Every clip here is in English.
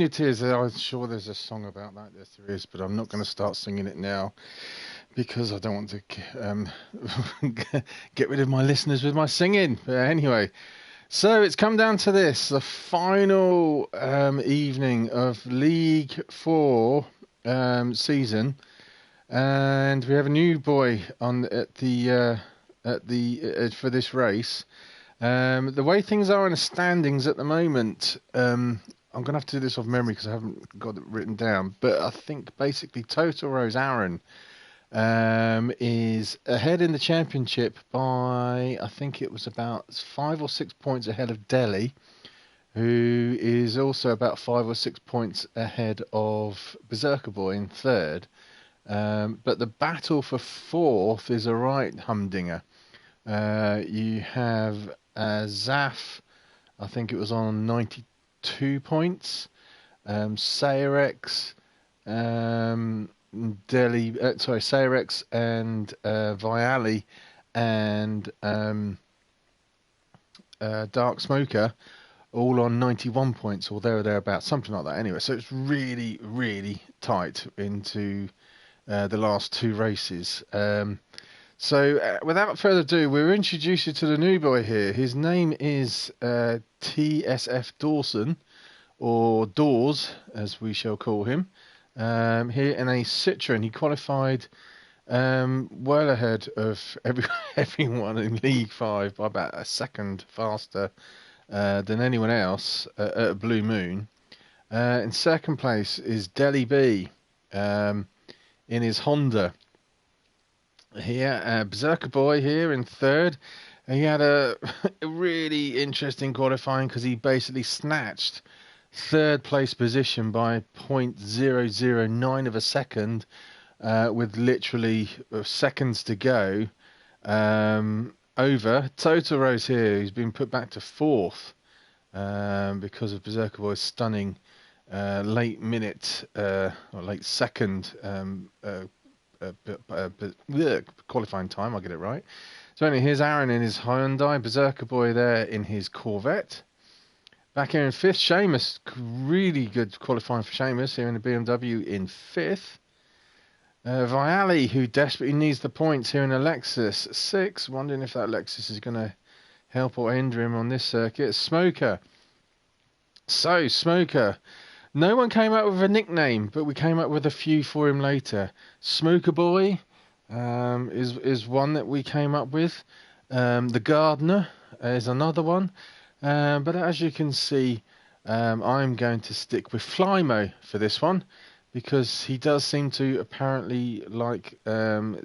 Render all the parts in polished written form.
Your Tears. I'm sure there's a song about that. Yes, there is, but I'm not going to start singing it now because I don't want to get rid of my listeners with my singing. But anyway, so it's come down to this, the final evening of League 4 season, and we have a new boy on for this race. The way things are in the standings at the moment, I'm going to have to do this off memory because I haven't got it written down. But I think basically Total Rose Aaron is ahead in the championship by, I think it was about 5 or 6 points ahead of Delhi, who is also about 5 or 6 points ahead of Beserker-Boy in third. But the battle for fourth is a right humdinger. You have Zaf, I think it was on 92 points. Sayrex, Sayrex and Viali and Dark Smoker all on 91 points or there or thereabouts, something like that. Anyway, so it's really, really tight into the last two races. So without further ado, we'll introduce you to the new boy here. His name is TSF Dawson, or Dawes, as we shall call him. Here in a Citroen, he qualified well ahead of everyone in League 5 by about a second faster than anyone else at Blue Moon. In second place is Delhi B in his Honda. Here, Beserker-Boy here in third. He had a really interesting qualifying because he basically snatched third place position by 0.009 of a second with literally seconds to go over Total Rose here, who's been put back to fourth because of Beserker-Boy's stunning late minute or late second qualifying time. I'll get it right. So anyway, here's Aaron in his Hyundai, Beserker-Boy there in his Corvette. Back here in fifth, Seamus, really good qualifying for Seamus here in the BMW in fifth. Viali, who desperately needs the points here in a Lexus, sixth. Wondering if that Lexus is going to help or hinder him on this circuit. Smoker. So, Smoker. No one came up with a nickname, but we came up with a few for him later. Smoker Boy is one that we came up with. The Gardener is another one. But as you can see, I'm going to stick with Flymo for this one because he does seem to apparently like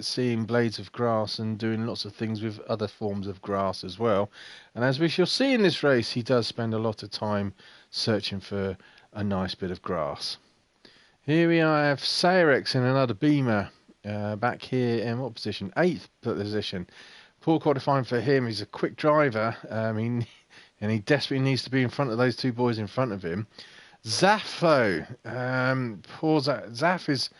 seeing blades of grass and doing lots of things with other forms of grass as well. And as we shall see in this race, he does spend a lot of time searching for a nice bit of grass. Here we have Sayrex in another Beamer, back here in what position? 8th position. Poor qualifying for him. He's a quick driver, and he desperately needs to be in front of those two boys in front of him. Zaffo, poor Zaff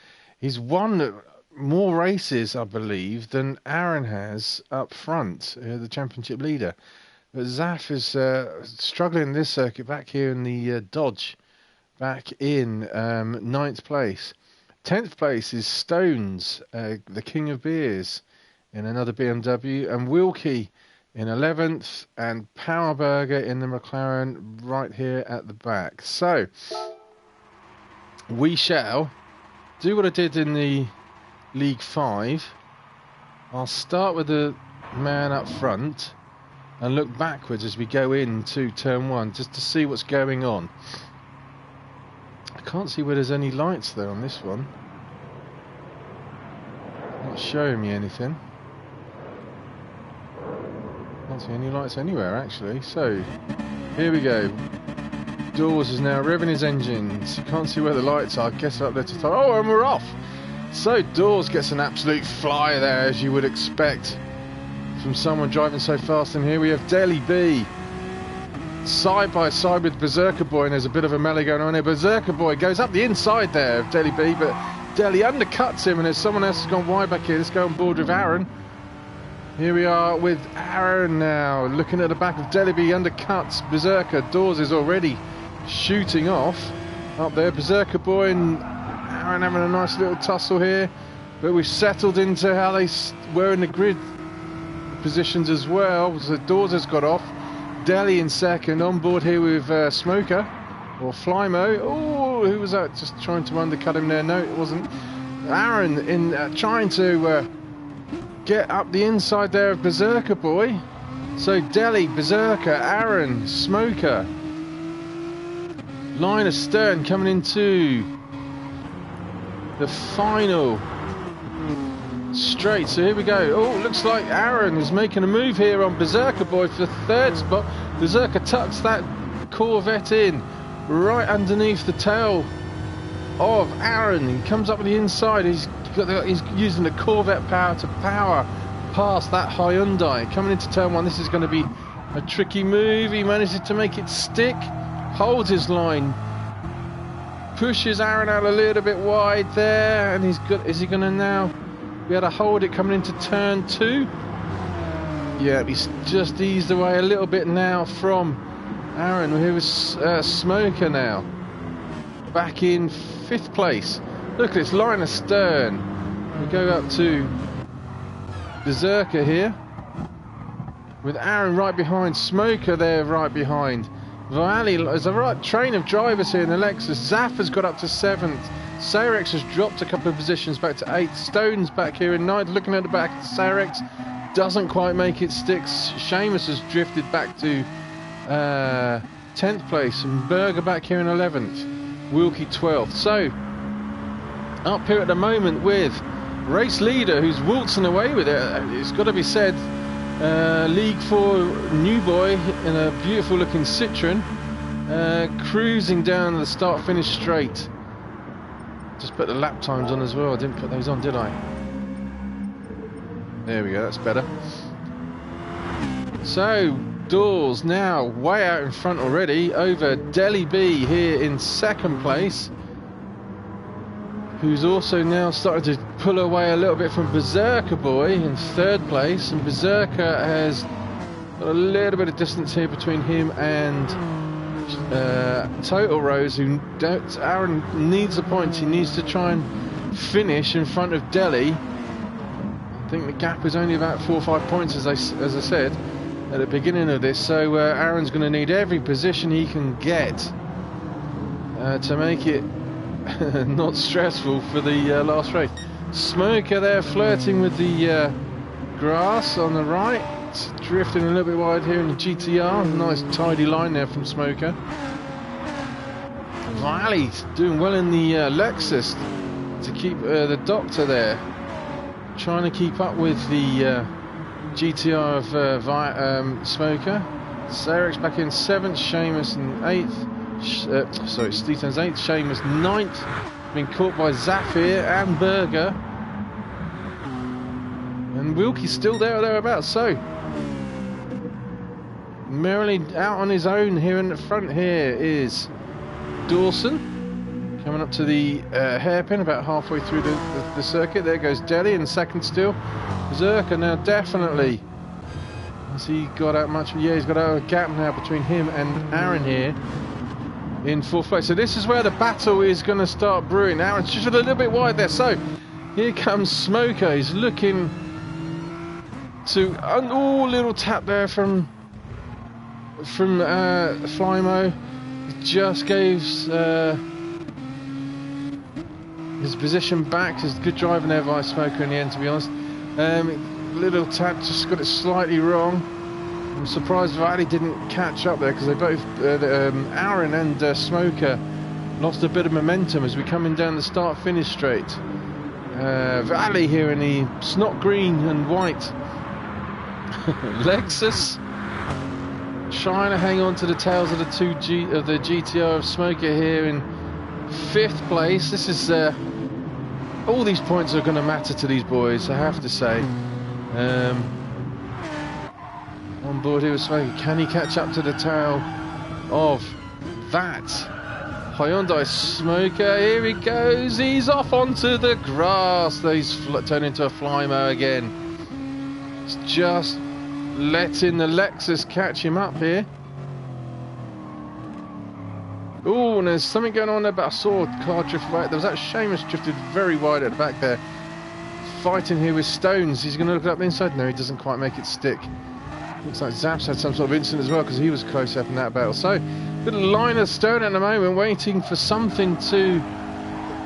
he's won more races, I believe, than Aaron has up front, the championship leader. But Zaff is struggling in this circuit back here in the Dodge. Back in 9th place. 10th place is Stones, the king of beers, in another BMW, and Wilkie in 11th, and Powerburger in the McLaren right here at the back. So, we shall do what I did in the League 5. I'll start with the man up front and look backwards as we go into turn 1, just to see what's going on. I can't see where there's any lights though on this one. Not showing me anything. Can't see any lights anywhere actually. So here we go. Dawes is now revving his engines. You can't see where the lights are. I guess up there to start. Oh, and we're off. So Dawes gets an absolute flyer there, as you would expect from someone driving so fast. And here we have Delhi B side by side with Beserker-Boy, and there's a bit of a melee going on here. Beserker-Boy goes up the inside there of Delhi B, but Delhi undercuts him, and there's someone else has gone wide back here. Let's go on board with Aaron. Here we are with Aaron now, looking at the back of Delhi B, undercuts Beserker. Dawes is already shooting off. up there. Berserker-Boy and Aaron having a nice little tussle here, but we've settled into how they were in the grid positions as well. So Dawes got off. Delhi in second, on board here with Smoker or Flymo. Oh, who was that? Just trying to undercut him there. No, it wasn't. Aaron in trying to get up the inside there of Beserker-Boy. So Delhi, Berserker, Aaron, Smoker. Line astern coming into the final straight. So here we go. Oh, looks like Aaron is making a move here on Beserker-Boy for the third spot. Berserker tucks that Corvette in right underneath the tail of Aaron. He comes up with the inside. He's using the Corvette power to power past that Hyundai. Coming into turn one, this is going to be a tricky move. He manages to make it stick, holds his line, pushes Aaron out a little bit wide there, and he's good. Is he going to now be able to hold it coming into turn two? Yeah, he's just eased away a little bit now from Aaron. Here was Smoker now, back in 5th place. Look at this line astern. We go up to Beserker here, with Aaron right behind, Smoker there right behind. Valley, there's a right train of drivers here in the Lexus. Zaf has got up to 7th. Sarex has dropped a couple of positions back to 8th. Stone's back here in 9th. Looking at the back, Sarex doesn't quite make it stick. Seamus has drifted back to 10th place. And Berger back here in 11th. Wilkie 12th. So, up here at the moment with race leader who's waltzing away with it. It's got to be said, League 4 new boy in a beautiful looking Citroen, cruising down the start finish straight. Just put the lap times on as well. I didn't put those on, did I? There we go, that's better. So Dawes now way out in front already over Delhi B here in 2nd place, who's also now started to pull away a little bit from Beserker-Boy in 3rd place, and Berserker has got a little bit of distance here between him and Total Rose, who Aaron needs a point. He needs to try and finish in front of Delhi. I think the gap is only about 4 or 5 points, as I said at the beginning of this, so Aaron's going to need every position he can get to make it not stressful for the last race. Smoker there flirting with the grass on the right, drifting a little bit wide here in the GTR. Nice tidy line there from Smoker. Valley's doing well in the Lexus to keep the Doctor there, trying to keep up with the GTR of Smoker. Sarex back in 7th, Seamus in 8th. Sorry, Steeton's 8th, Seamus 9th. Been caught by Zafir and Berger. And Wilkie's still there or thereabouts. So, merrily out on his own here in the front here is Dawson. Coming up to the hairpin about halfway through the circuit. There goes Delhi in 2nd still. Berserker now definitely. Has he got out much? Yeah, he's got out a gap now between him and Aaron here in 4th place. So this is where the battle is going to start brewing. Now it's just a little bit wide there. So here comes Smoker. He's looking to little tap there from Flymo. Just gave his position back. It's good driving there by Smoker in the end, to be honest. Little tap, just got it slightly wrong. I'm surprised Valley didn't catch up there, because they both, Aaron and Smoker, lost a bit of momentum as we're coming down the start-finish straight. Valley here in the snot green and white Lexus, trying to hang on to the tails of the the GTR of Smoker here in 5th place. This is all these points are going to matter to these boys, I have to say. On board here with Smoker. Can he catch up to the tail of that Hyundai Smoker? Here he goes. He's off onto the grass. He's turned into a Flymo again. It's just letting the Lexus catch him up here. Oh, and there's something going on there, but I saw car drift right. There was that Seamus drifted very wide at the back there. Fighting here with Stones. He's going to look up the inside. No, he doesn't quite make it stick. Looks like Zap's had some sort of incident as well because he was close up in that battle. So, little line of Stone at the moment, waiting for something to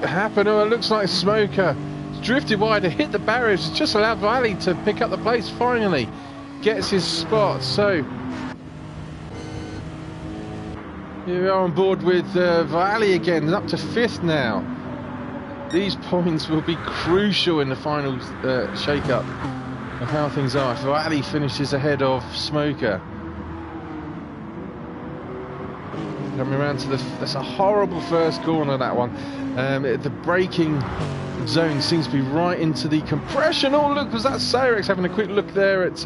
happen. Oh, it looks like Smoker drifted wide to hit the barriers. Just allowed Valley to pick up the place finally. Gets his spot. So, here we are on board with Valley again. Up to 5th now. These points will be crucial in the final shake-up of how things are. If Valley finishes ahead of Smoker. Coming around to that's a horrible first corner, that one. The braking zone seems to be right into the compression. Oh, look, was that Cyrex having a quick look there at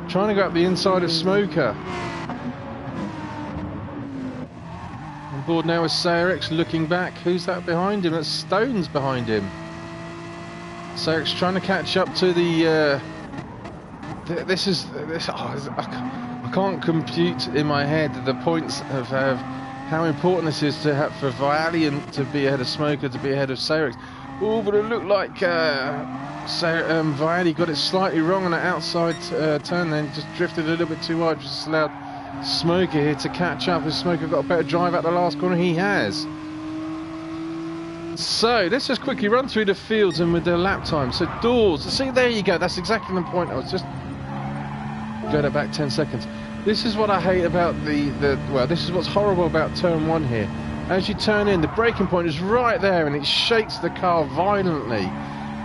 trying to go up the inside of Smoker. On board now with Cyrex looking back. Who's that behind him? That's Stones behind him. Cyrex trying to catch up to the... I can't compute in my head the points of how important this is to have for Valiant to be ahead of Smoker, to be ahead of Cyrex. Oh, but it looked like Valiant got it slightly wrong on the outside turn, then just drifted a little bit too wide, just allowed Smoker here to catch up. Has Smoker got a better drive out the last corner? He has. So let's just quickly run through the fields and with their lap time. So Doors, see, there you go, that's exactly the point. I was just going back 10 seconds. This is what I hate about well, this is what's horrible about turn 1 here. As you turn in, the braking point is right there and it shakes the car violently.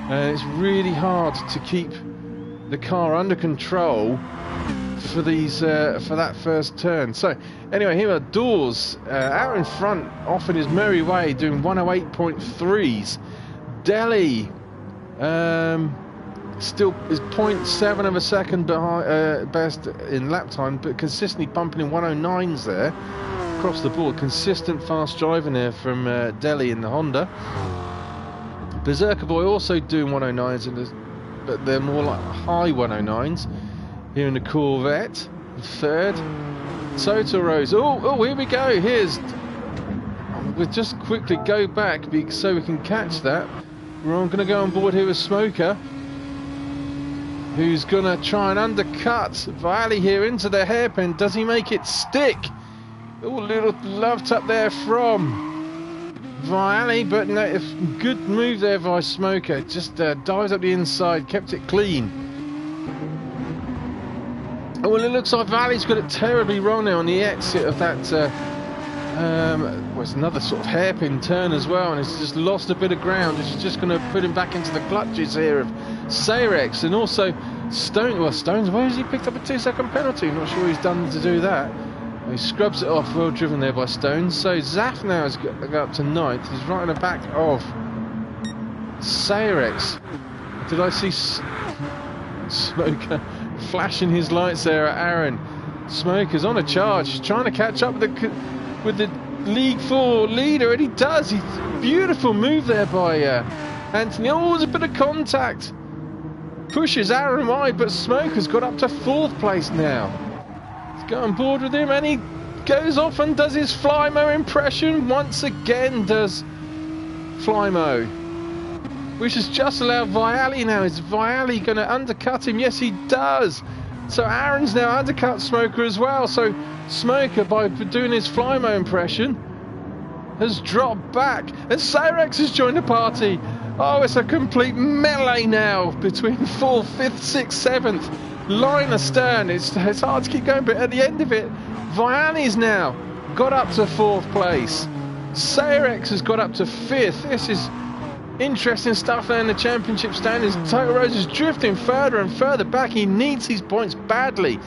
And it's really hard to keep the car under control for these for that first turn. So anyway, here are Doors out in front, off in his merry way, doing 108.3s. Delhi still is 0.7 of a second behind best in lap time, but consistently bumping in 109s there across the board. Consistent fast driving there from Delhi in the Honda. Beserker-Boy also doing 109s, but they're more like high 109s here in the Corvette. Third, Total Rose. Oh, here we go. We'll just quickly go back so we can catch that. We're going to go on board here with Smoker, who's going to try and undercut Valley here into the hairpin. Does he make it stick? Oh, little love tap there from Valley, but no, good move there by Smoker. Just dives up the inside, kept it clean. Oh, well, it looks like Valley's got it terribly wrong now on the exit of that. Well, it's another sort of hairpin turn as well, and it's just lost a bit of ground. It's just going to put him back into the clutches here of Cyrex and also Stones. Well, Stones, where has he picked up a 2-second penalty? Not sure he's done to do that. He scrubs it off, well driven there by Stones. So Zaf now has got up to 9th. He's right on the back of Cyrex. Did I see Smoker flashing his lights there at Aaron? Smoker's on a charge. He's trying to catch up with the League 4 leader, and he does. Beautiful move there by Anthony. Oh, there's a bit of contact. Pushes Aaron wide, but Smoker's got up to 4th place now. Let's go on board with him, and he goes off and does his Flymo impression. Once again does Flymo, which has just allowed Viali now. Is Viali going to undercut him? Yes, he does. So Aaron's now undercut Smoker as well. So Smoker, by doing his Flymo impression, has dropped back. And Cyrex has joined the party. Oh, it's a complete melee now between 4th, 5th, 6th, 7th. Line astern. It's hard to keep going, but at the end of it, Vianney's now got up to 4th place. Cyrex has got up to 5th. This is interesting stuff there in the championship standings. Total Rose is drifting further and further back. He needs these points badly.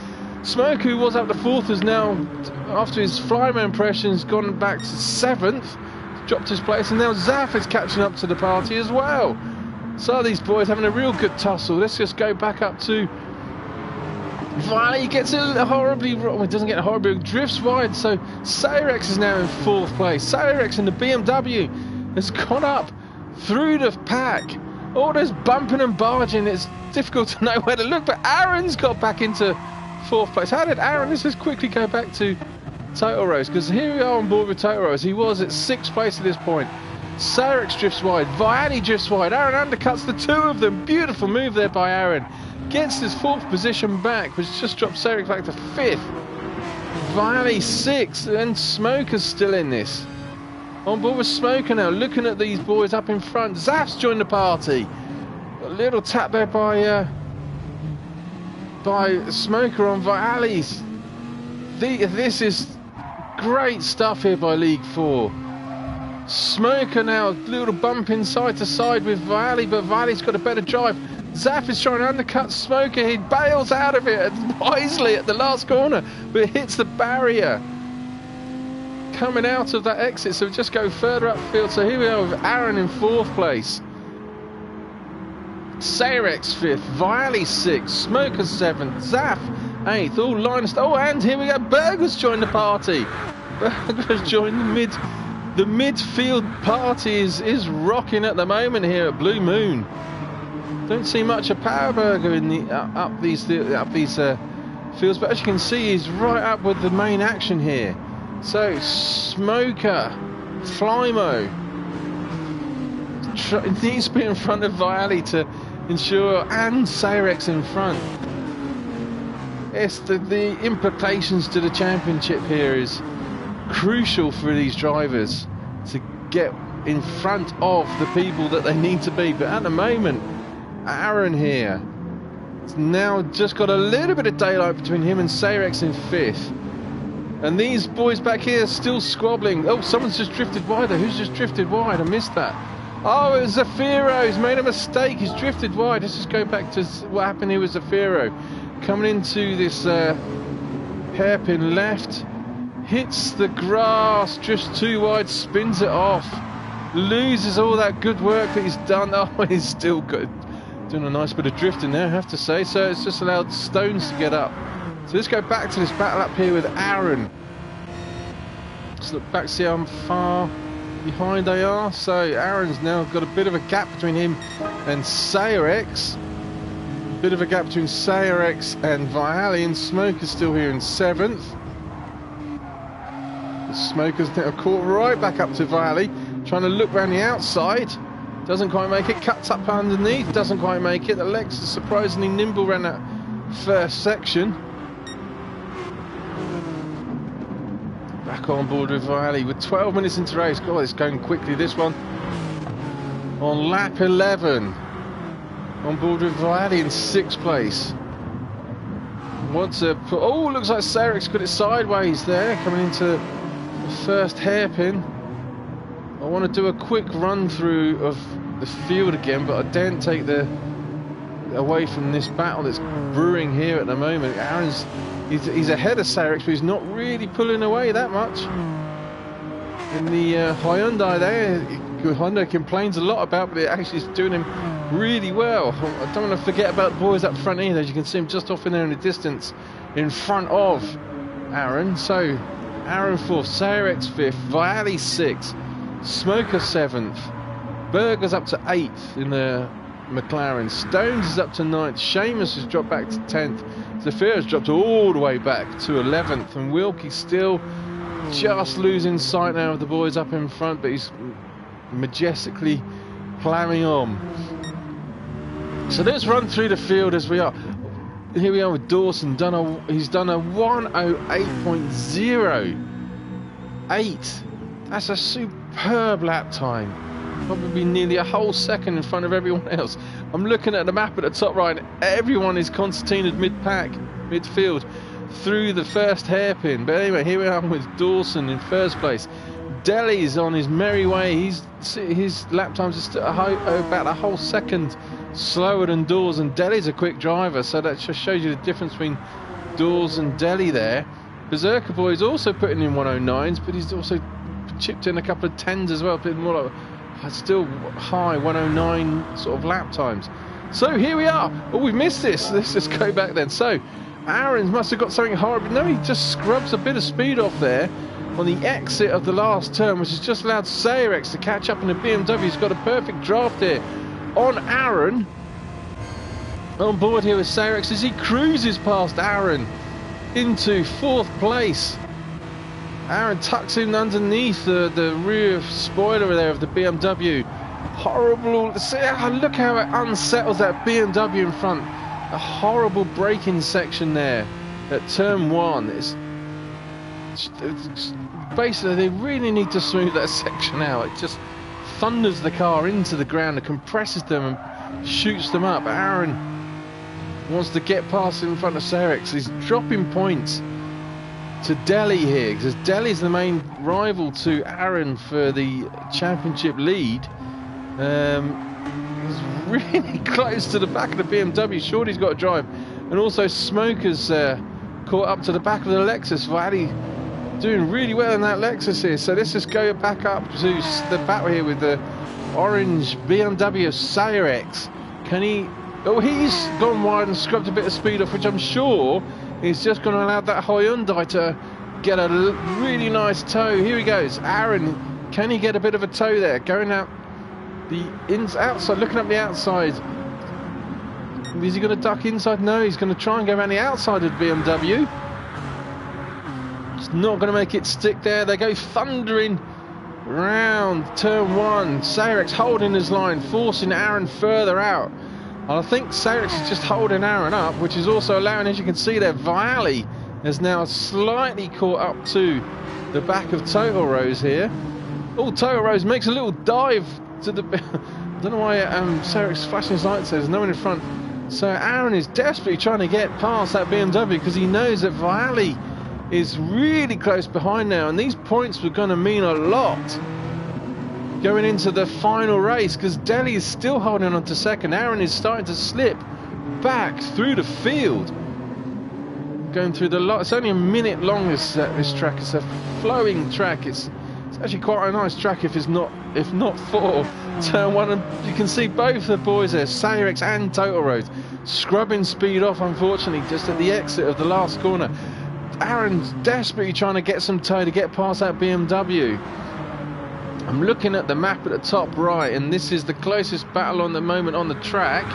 Smoke, who was up to 4th, has now, after his Flymo impressions, gone back to 7th, dropped his place, and now Zaf is catching up to the party as well. So these boys having a real good tussle. Let's just go back up to Valley. He gets it horribly wrong. Well, it doesn't get horribly, drifts wide. So Cyrex is now in 4th place. Cyrex in the BMW has gone up through the pack. All this bumping and barging, it's difficult to know where to look, but Aaron's got back into 4th place. How did Aaron, let's just quickly go back to Total Rose, because here we are on board with Total Rose. He was at 6th place at this point. Sayrex drifts wide, Viali drifts wide, Aaron undercuts the two of them. Beautiful move there by Aaron. Gets his 4th position back, which just dropped Sayrex back to 5th. Viali 6th, and Smoker's still in this. On board with Smoker now, looking at these boys up in front. Zaf's joined the party. A little tap there by Smoker on Viali's. This is great stuff here by League 4. Smoker now, a little bump in side to side with Viali, but Viali's got a better drive. Zaf is trying to undercut Smoker. He bails out of it wisely at the last corner, but hits the barrier coming out of that exit, so we just go further upfield. So here we are with Aaron in 4th place, Sayrex 5th, Viali 6th, Smoker 7th, Zaf 8th, all lined. Oh, and here we go, Burger's joined the party. Burger's joined the midfield party is rocking at the moment here at Blue Moon. Don't see much of Power Burger in the up these fields, but as you can see, he's right up with the main action here. So Smoker, Flymo needs to be in front of Viali to ensure, and Sayrex in front. Yes, the implications to the championship here is crucial for these drivers to get in front of the people that they need to be. But at the moment, Aaron here has now just got a little bit of daylight between him and Sayrex in 5th. And these boys back here are still squabbling. Oh, someone's just drifted wide there. Who's just drifted wide? I missed that. Oh, it was Zafiro. He's made a mistake. He's drifted wide. Let's just go back to what happened here with Zafiro. Coming into this hairpin left. Hits the grass just too wide. Spins it off. Loses all that good work that he's done. Oh, he's still good. Doing a nice bit of drifting there, I have to say. So it's just allowed Stones to get up. So let's go back to this battle up here with Aaron. Let's look back, see how far behind they are. So Aaron's now got a bit of a gap between him and Sayrex. Bit of a gap between Sayrex and Viali, and Smoker's still here in 7th. The Smoker's now caught right back up to Viali, trying to look around the outside. Doesn't quite make it, cuts up underneath, doesn't quite make it. The legs are surprisingly nimble around that first section. Back on board with Viali with 12 minutes into race. God, it's going quickly, this one. On lap 11. On board with Viali in 6th place. Wants to put, oh, looks like Sayrex got it sideways there, coming into the first hairpin. I want to do a quick run through of the field again, but I daren't take away from this battle that's brewing here at the moment. Aaron's he's ahead of Sayrex, but he's not really pulling away that much. In the Hyundai there, Hyundai complains a lot about, but it actually is doing him really well. I don't want to forget about the boys up front either. As you can see him just off in there in the distance in front of Aaron. So Aaron 4th, Sayrex 5th, Viali 6th, Smoker 7th, Berger's up to 8th in the McLaren, Stones is up to 9th, Seamus has dropped back to 10th, Zafira's dropped all the way back to 11th, and Wilkie's still just losing sight now of the boys up in front, but he's majestically ploughing on. So let's run through the field as we are. Here we are with Dawson. He's done a 1:08.08. That's a superb lap time. Probably nearly a whole second in front of everyone else. I'm looking at the map at the top right. Everyone is concertinaed mid-pack, midfield, through the first hairpin. But anyway, here we are with Dawson in first place. Delhi's on his merry way. His lap times are still about a whole second slower than Dawes, and Delhi's a quick driver, so that just shows you the difference between Dawes and Delhi there. Beserker-Boy is also putting in 109s, but he's also chipped in a couple of 10s as well, but more like still high 109 sort of lap times. So here we are. Oh, we've missed this. Let's just go back then. So Aaron must have got something horrible. No, he just scrubs a bit of speed off there on the exit of the last turn, which has just allowed Sayrex to catch up in the BMW. He's got a perfect draft here on Aaron. On board here with Sayrex as he cruises past Aaron into 4th place. Aaron tucks in underneath the rear spoiler there of the BMW. Horrible. See, look how it unsettles that BMW in front. A horrible braking section there at turn 1. It's basically, they really need to smooth that section out. It just thunders the car into the ground and compresses them and shoots them up. Aaron wants to get past in front of Serex. He's dropping points to Delhi here, because Delhi's the main rival to Aaron for the championship lead. He's really close to the back of the BMW. Shorty's got to drive, and also Smoker's caught up to the back of the Lexus. Valley doing really well in that Lexus here. So let's just go back up to the battle here with the orange BMW Serex. Can he? Oh, he's gone wide and scrubbed a bit of speed off, which I'm sure is just going to allow that Hyundai to get a really nice toe. Here he goes. Aaron, can he get a bit of a toe there? Going out the outside, looking up the outside. Is he going to duck inside? No, he's going to try and go around the outside of BMW. It's not going to make it stick there. They go thundering round turn 1. Serex holding his line, forcing Aaron further out. And I think Serex is just holding Aaron up, which is also allowing, as you can see there, Viali is now slightly caught up to the back of Total Rose here. Oh, Total Rose makes a little dive to the... I don't know why Serex flashing his lights, there's no one in front. So Aaron is desperately trying to get past that BMW because he knows that Viali is really close behind now, and these points were going to mean a lot going into the final race, because Delhi is still holding on to second. Aaron is starting to slip back through the field, going through the lot. It's only a minute long, this track. It's a flowing track. It's actually quite a nice track if not for turn 1. And you can see both the boys there, Serex and Total Rose, scrubbing speed off, unfortunately, just at the exit of the last corner. Aaron's desperately trying to get some toe to get past that BMW. I'm looking at the map at the top right, and this is the closest battle on the moment on the track.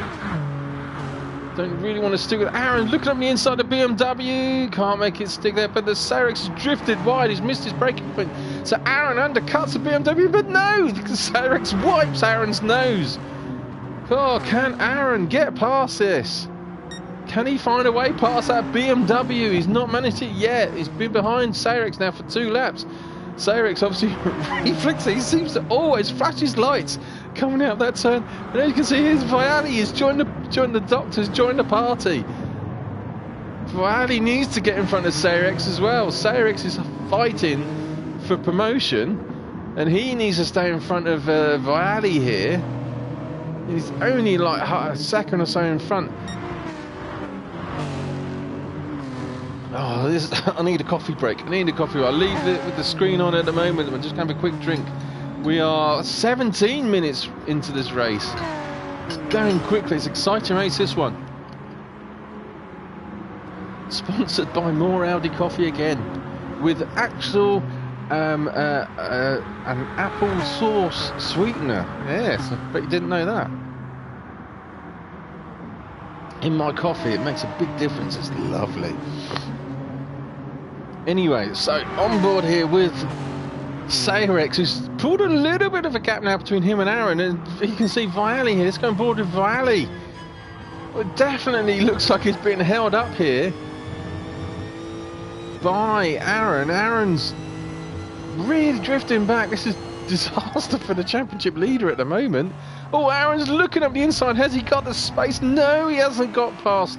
Don't really want to stick with Aaron. Looking up the inside of BMW. Can't make it stick there, but the Serex drifted wide. He's missed his braking point. So Aaron undercuts the BMW, but no! Serex wipes Aaron's nose. Oh, can Aaron get past this? Can he find a way past that BMW? He's not managed it yet. He's been behind Serex now for 2 laps. Serex obviously reflexes. He seems to always flash his lights coming out that turn. And as you can see, here's Viali. He's joined the doctors, joined the party. Viali needs to get in front of Serex as well. Serex is fighting for promotion, and he needs to stay in front of Viali here. He's only like a second or so in front. Oh, I need a coffee break. I need a coffee break. I'll leave it with the screen on at the moment. I'm just going to have a quick drink. We are 17 minutes into this race. It's going quickly. It's an exciting race, this one. Sponsored by More Audi Coffee again, with actual an apple sauce sweetener. Yes, I bet you didn't know that. In my coffee, it makes a big difference. It's lovely. Anyway, so on board here with Serex, who's pulled a little bit of a gap now between him and Aaron, and you can see Viali here. Let's go on board with Viali. Well, it definitely looks like he's being held up here by Aaron. Aaron's really drifting back. This is disaster for the championship leader at the moment. Oh, Aaron's looking up the inside. Has he got the space? No, he hasn't got past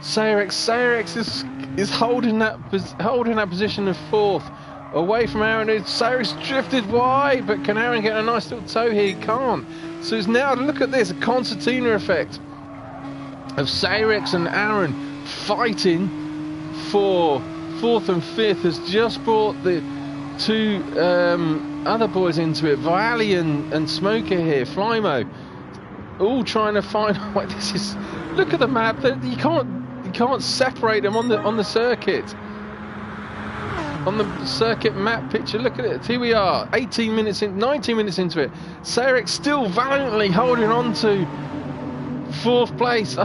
Serex. Serex is holding that position of 4th, away from Aaron. Serex drifted wide, but can Aaron get a nice little toe here? He can't. So it's now, look at this, a concertina effect of Serex and Aaron fighting for 4th and 5th. Has just brought the 2 other boys into it, Viali and Smoker here, Flymo, all trying to find. Like, this is, look at the map. You can't separate them on the circuit. On the circuit map picture, look at it. Here we are, 19 minutes into it. Serex still valiantly holding on to 4th place.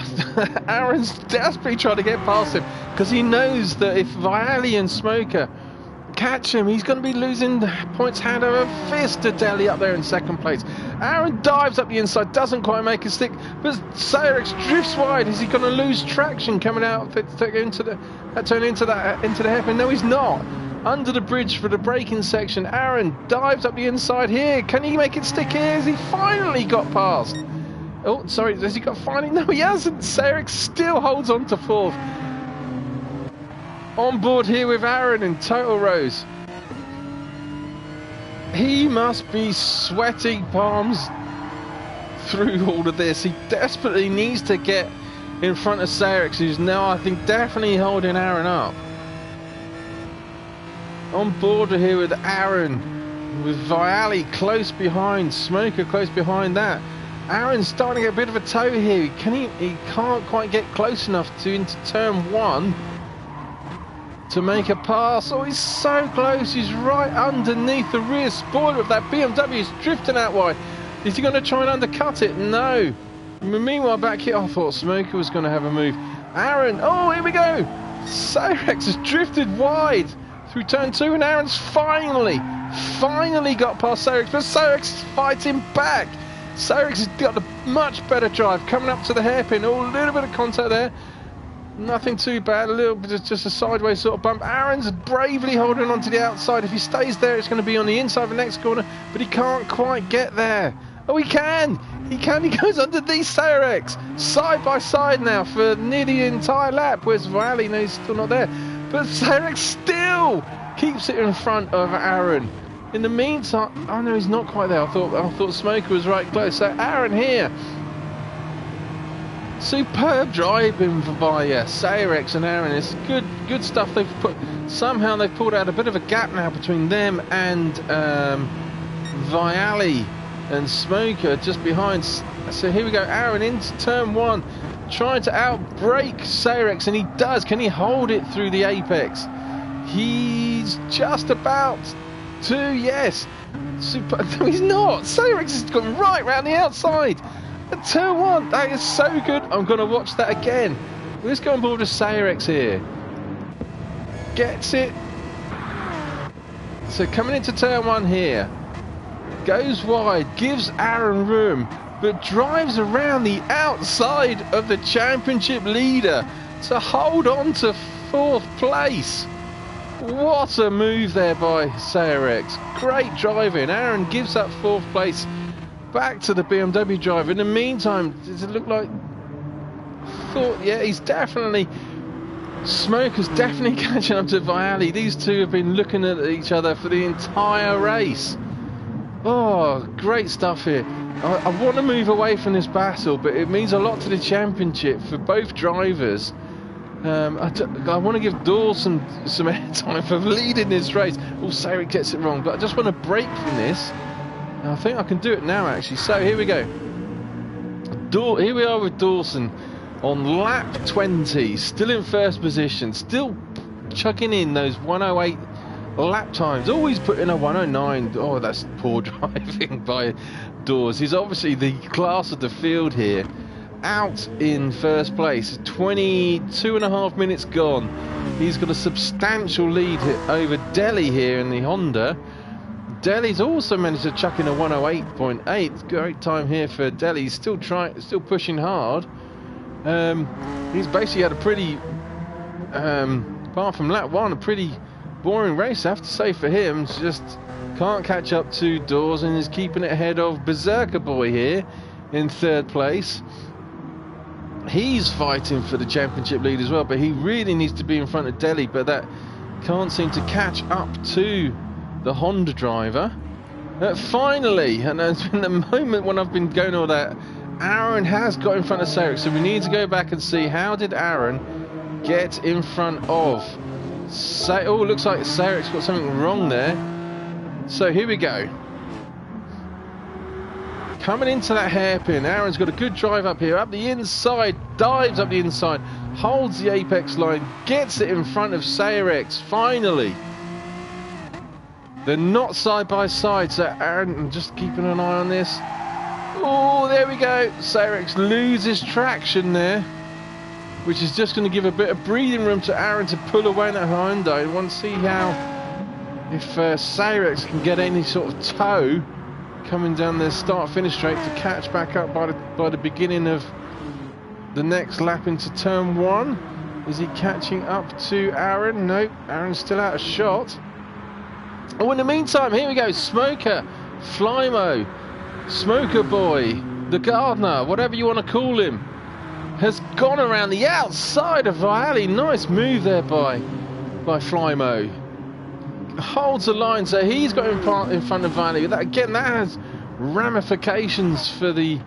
Aaron's desperately trying to get past him because he knows that if Viali and Smoker catch him. He's going to be losing points hand over fist to Deli up there in second place. Aaron dives up the inside, doesn't quite make a stick, but Cyrix drifts wide. Is he going to lose traction coming out into the hairpin? No, he's not. Under the bridge for the braking section, Aaron dives up the inside here. Can he make it stick here? Has he finally got past? Oh, sorry, has he got finally? No, he hasn't. Cyrix still holds on to fourth. On board here with Aaron in total rows. He must be sweating palms through all of this. He desperately needs to get in front of Cyrix, who's now, I think, definitely holding Aaron up. On board here with Aaron, with Viali close behind, Smoker close behind that. Aaron's starting to get a bit of a tow here. He can't quite get close enough into turn one to make a pass. Oh, he's so close. He's right underneath the rear spoiler of that BMW. He's drifting out wide. Is he going to try and undercut it? No. Meanwhile, back here, I thought Smoker was going to have a move. Aaron, oh, here we go. Cyrix has drifted wide through turn two, and Aaron's finally got past Cyrix, but Cyrix is fighting back. Cyrix has got a much better drive coming up to the hairpin. Oh, a little bit of contact there. Nothing too bad, a little bit, just a sideways sort of bump. Aaron's bravely holding on to the outside. If he stays there, it's going to be on the inside of the next corner, but he can't quite get there. Oh, he can! He goes underneath Cyrix. Side by side now for nearly the entire lap. Where's Valley? No, he's still not there. But Cyrix still keeps it in front of Aaron. In the meantime, oh no, he's not quite there. I thought Smoker was right close. So Aaron here. Superb driving by Cyrix and Aaron. It's good stuff. Somehow they've pulled out a bit of a gap now between them and Viali and Smoker just behind. So here we go. Aaron into turn one, trying to outbrake Cyrix, and he does. Can he hold it through the apex? He's just about to. Yes. No, he's not. Cyrix has gone right round the outside. At turn one, that is so good. I'm going to watch that again. Let's go on board with Cyrix here. Gets it. So coming into turn one here. Goes wide, gives Aaron room, but drives around the outside of the championship leader to hold on to fourth place. What a move there by Cyrix. Great driving. Aaron gives up fourth place back to the BMW driver. In the meantime, does it look like... yeah, he's definitely... Smoker's definitely catching up to Viali. These two have been looking at each other for the entire race. Oh, great stuff here. I want to move away from this battle, but it means a lot to the championship for both drivers. I want to give Dawson some airtime for leading this race. Oh, Cyrix gets it wrong, but I just want to break from this. I think I can do it now, actually. So here we go. Here we are with Dawson on lap 20, still in first position, still chucking in those 108 lap times. Always put in a 109. Oh, that's poor driving by Dawes. He's obviously the class of the field here. Out in first place, 22.5 minutes gone. He's got a substantial lead over Deli here in the Honda. Deli's also managed to chuck in a 108.8. Great time here for Deli. He's still pushing hard. He's basically had a pretty, apart from lap one, a pretty boring race, I have to say, for him. Just can't catch up to Dawes and is keeping it ahead of Beserker-Boy here in third place. He's fighting for the championship lead as well, but he really needs to be in front of Deli, but that can't seem to catch up to the Honda driver. Finally, and it's been the moment when I've been going all that, Aaron has got in front of Cyrix, so we need to go back and see how did Aaron get in front of oh, looks like Cyrix got something wrong there. So here we go. Coming into that hairpin, Aaron's got a good drive up here, up the inside, dives up the inside, holds the apex line, gets it in front of Cyrix, finally. They're not side by side, so Aaron, I'm just keeping an eye on this. Oh, there we go. Cyrix loses traction there, which is just going to give a bit of breathing room to Aaron to pull away in that Hyundai. I want to see how if Sayrex can get any sort of toe coming down the start-finish straight to catch back up by the beginning of the next lap into turn 1. Is he catching up to Aaron? No, Aaron's still out of shot. Oh, in the meantime, here we go. Smoker, Flymo, Beserker-Boy, the gardener, whatever you want to call him, has gone around the outside of Viali. Nice move there by Flymo. Holds the line, so he's got in front of Viali. That has ramifications for the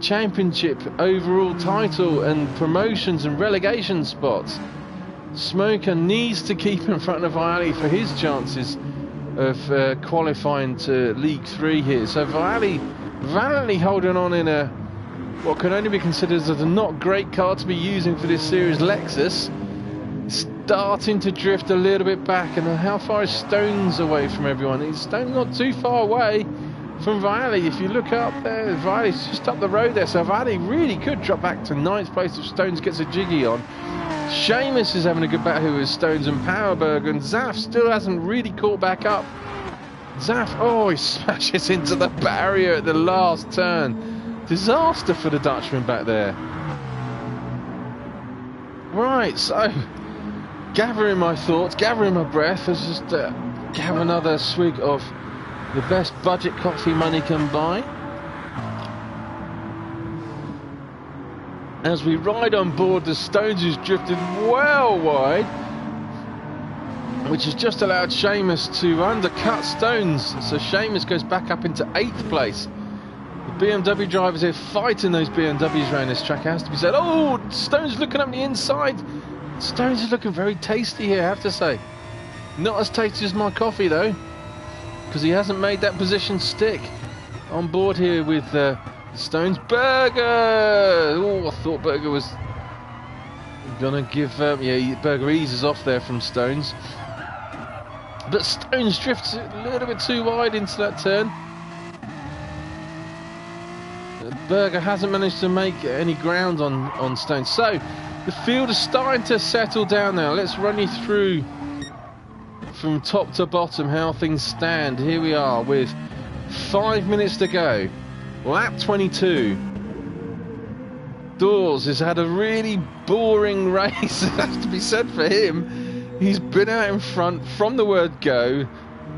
championship overall title and promotions and relegation spots. Smoker needs to keep in front of Viali for his chances of qualifying to League 3 here. So Viali valiantly holding on in a what can only be considered as a not great car to be using for this series, Lexus. Starting to drift a little bit back, and how far is Stones away from everyone? Stones not too far away from Viali. If you look up there, Viali's just up the road there, so Viali really could drop back to 9th place if Stones gets a jiggy on. Seamus is having a good battle with Stones and Powerberg, and Zaf still hasn't really caught back up. Zaf, oh, he smashes into the barrier at the last turn. Disaster for the Dutchman back there. Right, so gathering my thoughts, gathering my breath, let's just have another swig of the best budget coffee money can buy. As we ride on board the Stones, who's drifted well wide, which has just allowed Seamus to undercut Stones. So Seamus goes back up into 8th place. The BMW drivers here fighting those BMWs around this track, it has to be said. Oh, Stones looking up the inside. Stones is looking very tasty here, I have to say. Not as tasty as my coffee though, because he hasn't made that position stick. On board here with Stones. Berger! Oh, I thought Berger was gonna give yeah, Berger eases off there from Stones, but Stones drifts a little bit too wide into that turn. Berger hasn't managed to make any ground on Stones. So the field is starting to settle down now. Let's run you through from top to bottom how things stand. Here we are with 5 minutes to go. Lap 22. Dawes has had a really boring race, it has to be said for him. He's been out in front from the word go,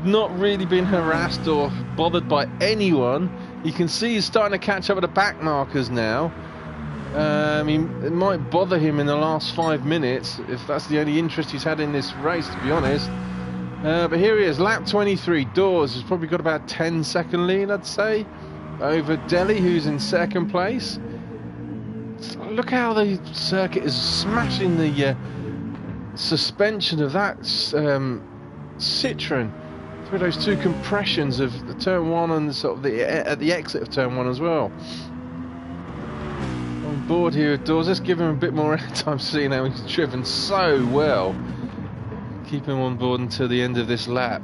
not really been harassed or bothered by anyone. You can see he's starting to catch up with the back markers now. It might bother him in the last 5 minutes if that's the only interest he's had in this race, to be honest. But here he is, lap 23. Dawes has probably got about 10-second lead, I'd say, over Delhi, who's in 2nd place. Look how the circuit is smashing the suspension of that Citroen through those 2 compressions of the turn 1 and sort of at the exit of turn 1 as well. On board here with Dawes, let's give him a bit more time, seeing how he's driven so well. Keep him on board until the end of this lap.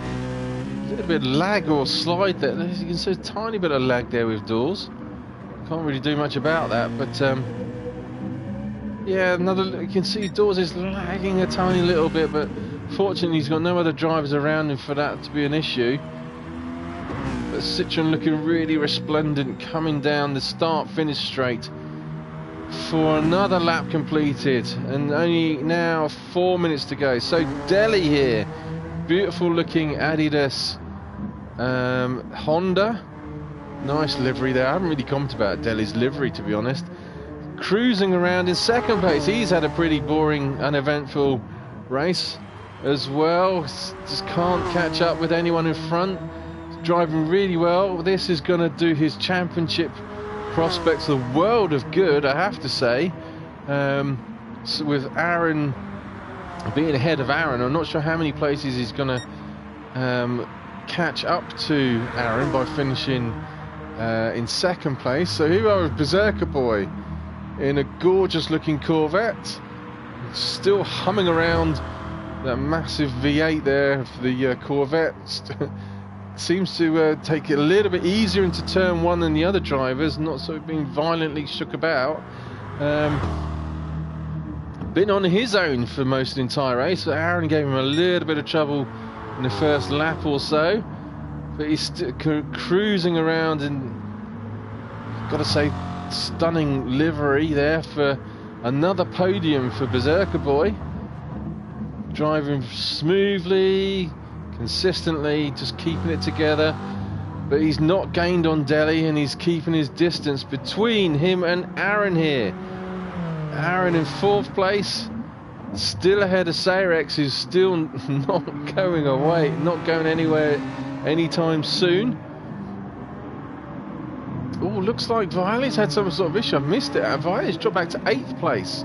A little bit of lag or slide there. As you can see, a tiny bit of lag there with Dawes. Can't really do much about that, but yeah, you can see Dawes is lagging a tiny little bit, but fortunately he's got no other drivers around him for that to be an issue. But Citroen looking really resplendent, coming down the start-finish straight for another lap completed, and only now 4 minutes to go. So Delhi here, beautiful looking Adidas Honda, nice livery there. I haven't really commented about Delhi's livery, to be honest. Cruising around in 2nd place. He's had a pretty boring, uneventful race as well. Just can't catch up with anyone in front. He's driving really well. This is going to do his championship prospects the world of good, I have to say. So with Aaron being ahead of Aaron, I'm not sure how many places he's going to catch up to Aaron by finishing in 2nd place. So here we are with Beserker-Boy in a gorgeous looking Corvette, still humming around that massive V8 there for the Corvette. Seems to take it a little bit easier into turn 1 than the other drivers, not so being violently shook about. been on his own for most of the entire race. So Aaron gave him a little bit of trouble in the first lap or so, but he's cruising around, and got to say, stunning livery there for another podium for Beserker-Boy. Driving smoothly, consistently, just keeping it together. But he's not gained on Delhi, and he's keeping his distance between him and Aaron here. Aaron in 4th place, still ahead of Sayrex, who's still not going away, not going anywhere anytime soon. Oh, looks like Viali's had some sort of issue. I've missed it. Viali's dropped back to 8th place.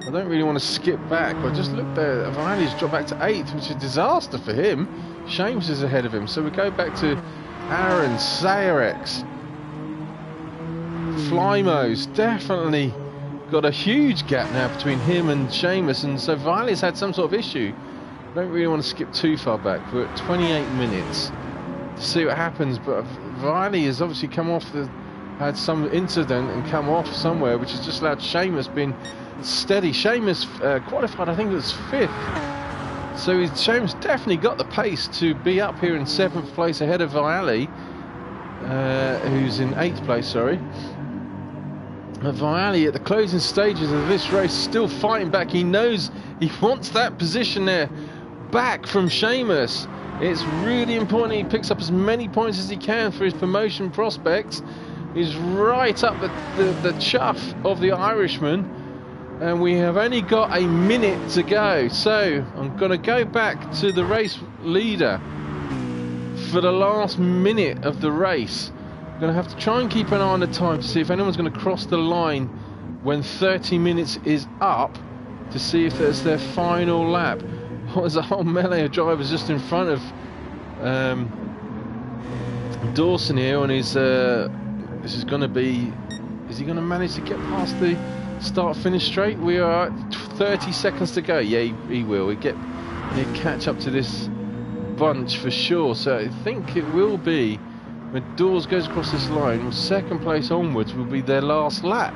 I don't really want to skip back, but just look there. Viali's dropped back to 8th, which is a disaster for him. Seamus is ahead of him. So we go back to Aaron, Sayrex. Flymo's definitely got a huge gap now between him and Seamus, and so Viali's had some sort of issue. Don't really want to skip too far back. We're at 28 minutes to see what happens, but Viali has obviously come off had some incident and come off somewhere, which has just allowed Seamus being steady. Seamus qualified, I think it was 5th. So Seamus definitely got the pace to be up here in 7th place ahead of Viali, who's in 8th place, sorry. Viali at the closing stages of this race still fighting back. He knows he wants that position there back from Seamus. It's really important he picks up as many points as he can for his promotion prospects. He's right up the chuff of the Irishman, and we have only got a minute to go. So I'm going to go back to the race leader for the last minute of the race. I'm going to have to try and keep an eye on the time to see if anyone's going to cross the line when 30 minutes is up, to see if that's their final lap. Oh, there's a whole melee of drivers just in front of Dawson here on his this is going to be, is he going to manage to get past the start-finish straight? We are at 30 seconds to go. Yeah, he will. He'll catch up to this bunch for sure. So I think it will be, when Dawes goes across this line, 2nd place onwards will be their last lap.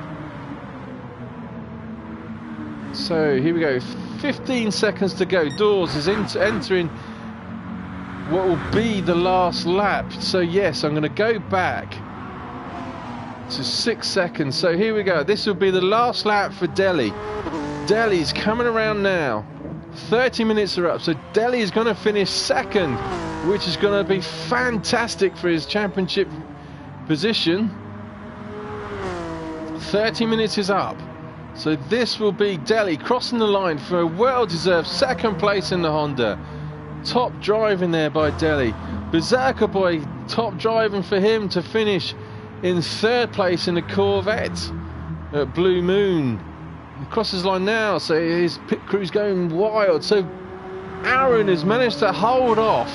So here we go, 15 seconds to go. Dawes is entering what will be the last lap. So yes, I'm going to go back to 6 seconds. So here we go. This will be the last lap for Delhi. Delhi's coming around now. 30 minutes are up. So Delhi is going to finish 2nd, which is going to be fantastic for his championship position. 30 minutes is up. So this will be Delhi crossing the line for a well-deserved 2nd place in the Honda. Top driving there by Delhi. Beserker-Boy, top driving for him to finish in 3rd place in the Corvette at Blue Moon. He crosses the line now, so his pit crew's going wild. So Aaron has managed to hold off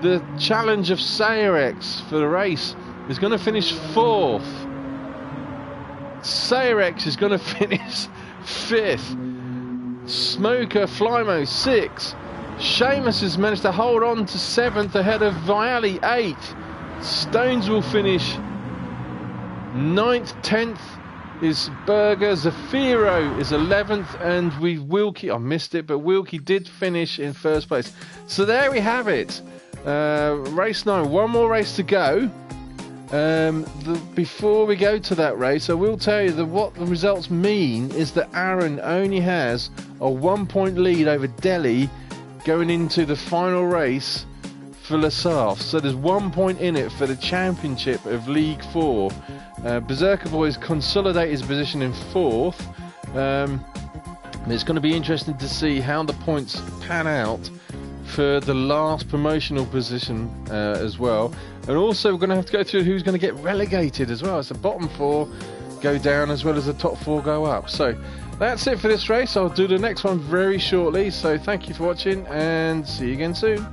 the challenge of Sayrex for the race. He's going to finish 4th. Sayrex is going to finish 5th. Smoker Flymo 6th. Seamus has managed to hold on to 7th ahead of Viali 8th. Stones will finish 9th. 10th is Berger. Zafiro is 11th, and Wilkie, I missed it, but Wilkie did finish in 1st place. So there we have it. Race 9, one more race to go. Before we go to that race, I will tell you that what the results mean is that Aaron only has a 1-point lead over Delhi going into the final race for Le Saf. So there's 1 point in it for the championship of League 4. Beserker-Boy has consolidated his position in 4th. It's going to be interesting to see how the points pan out for the last promotional position as well. And also we're going to have to go through who's going to get relegated as well. So the bottom 4 go down as well as the top 4 go up. So that's it for this race. I'll do the next one very shortly. So thank you for watching, and see you again soon.